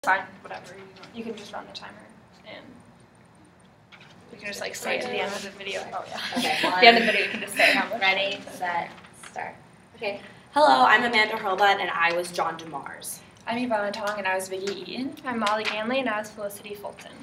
Fine, whatever. You can just run the timer, and you can just like say it to the end of the video. Oh yeah. Okay. At the end of the video, you can just say how much. Ready, set, start. Okay. Hello, I'm Amanda Hurlbut, and I was John DeMars. I'm Yvonne Tong, and I was Vicky Eaton. I'm Molly Ganley, and I was Felicity Fulton.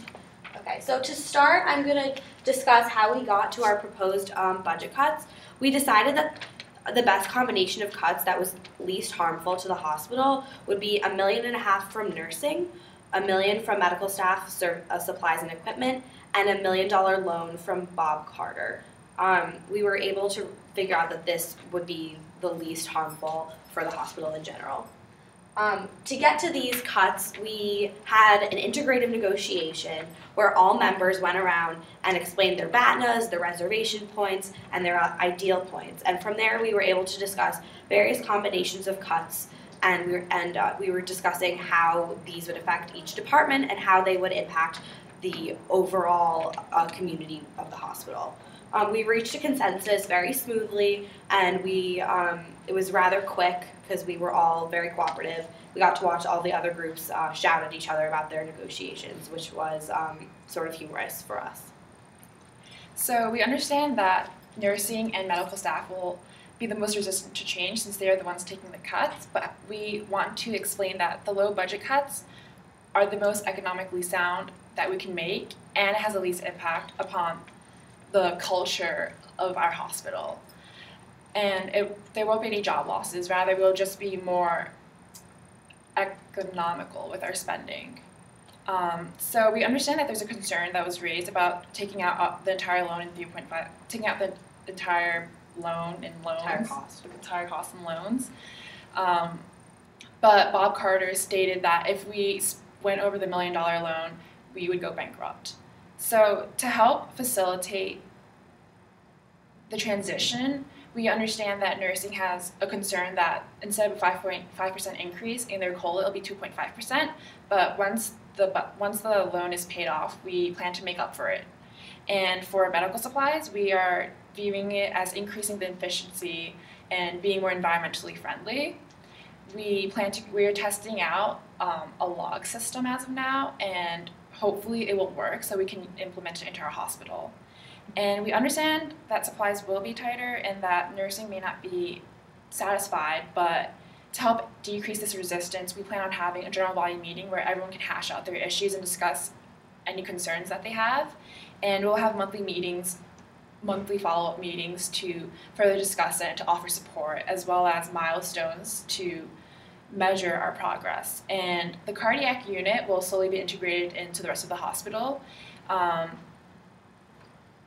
Okay, so to start, I'm going to discuss how we got to our proposed budget cuts. We decided that the best combination of cuts that was least harmful to the hospital would be $1.5 million from nursing, $1 million from medical staff, supplies and equipment, and $1 million loan from Bob Carter. We were able to figure out that this would be the least harmful for the hospital in general. To get to these cuts, we had an integrative negotiation where all members went around and explained their BATNAs, their reservation points, and their ideal points. And from there, we were able to discuss various combinations of cuts, and we were discussing how these would affect each department and how they would impact the overall community of the hospital. We reached a consensus very smoothly, and it was rather quick because we were all very cooperative. We got to watch all the other groups shout at each other about their negotiations, which was sort of humorous for us. So we understand that nursing and medical staff will be the most resistant to change since they are the ones taking the cuts, but we want to explain that the low budget cuts are the most economically sound that we can make, and it has the least impact upon the culture of our hospital. And there won't be any job losses, rather we'll just be more economical with our spending. So we understand that there's a concern that was raised about taking out the entire loan in 3.5, taking out the entire loan in loans, the entire cost in loans. But Bob Carter stated that if we went over the $1 million loan, we would go bankrupt. So to help facilitate the transition, we understand that nursing has a concern that instead of a 5.5% increase in their COLA, it'll be 2.5%. But once the loan is paid off, we plan to make up for it. And for medical supplies, we are viewing it as increasing the efficiency and being more environmentally friendly. We are testing out a log system as of now, and hopefully it will work so we can implement it into our hospital. And we understand that supplies will be tighter and that nursing may not be satisfied, but to help decrease this resistance, we plan on having a general body meeting where everyone can hash out their issues and discuss any concerns that they have. And we'll have monthly follow-up meetings to further discuss it and to offer support, as well as milestones to measure our progress. And the cardiac unit will slowly be integrated into the rest of the hospital.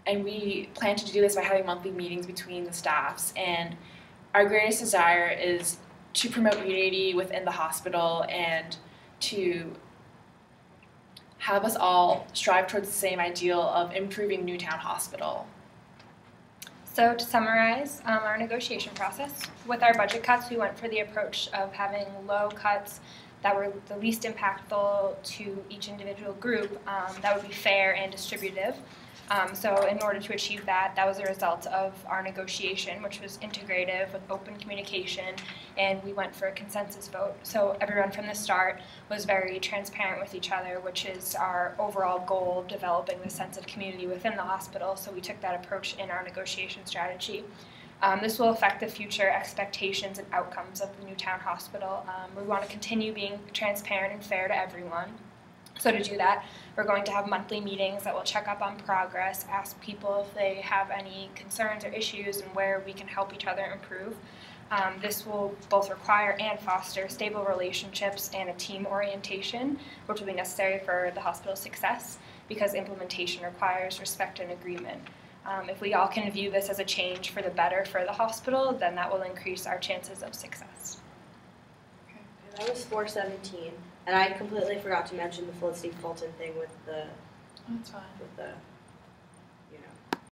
And we plan to do this by having monthly meetings between the staffs. And our greatest desire is to promote unity within the hospital and to have us all strive towards the same ideal of improving Newtowne Hospital. So to summarize our negotiation process, with our budget cuts, we went for the approach of having low cuts that were the least impactful to each individual group that would be fair and distributive. So in order to achieve that, that was a result of our negotiation, which was integrative with open communication, and we went for a consensus vote. So everyone from the start was very transparent with each other, which is our overall goal of developing the sense of community within the hospital, so we took that approach in our negotiation strategy. This will affect the future expectations and outcomes of the Newtowne Hospital. We want to continue being transparent and fair to everyone. So to do that, we're going to have monthly meetings that will check up on progress, ask people if they have any concerns or issues and where we can help each other improve. This will both require and foster stable relationships and a team orientation, which will be necessary for the hospital's success because implementation requires respect and agreement. If we all can view this as a change for the better for the hospital, then that will increase our chances of success. Okay. That was 417. And I completely forgot to mention the Felicity Fulton thing with the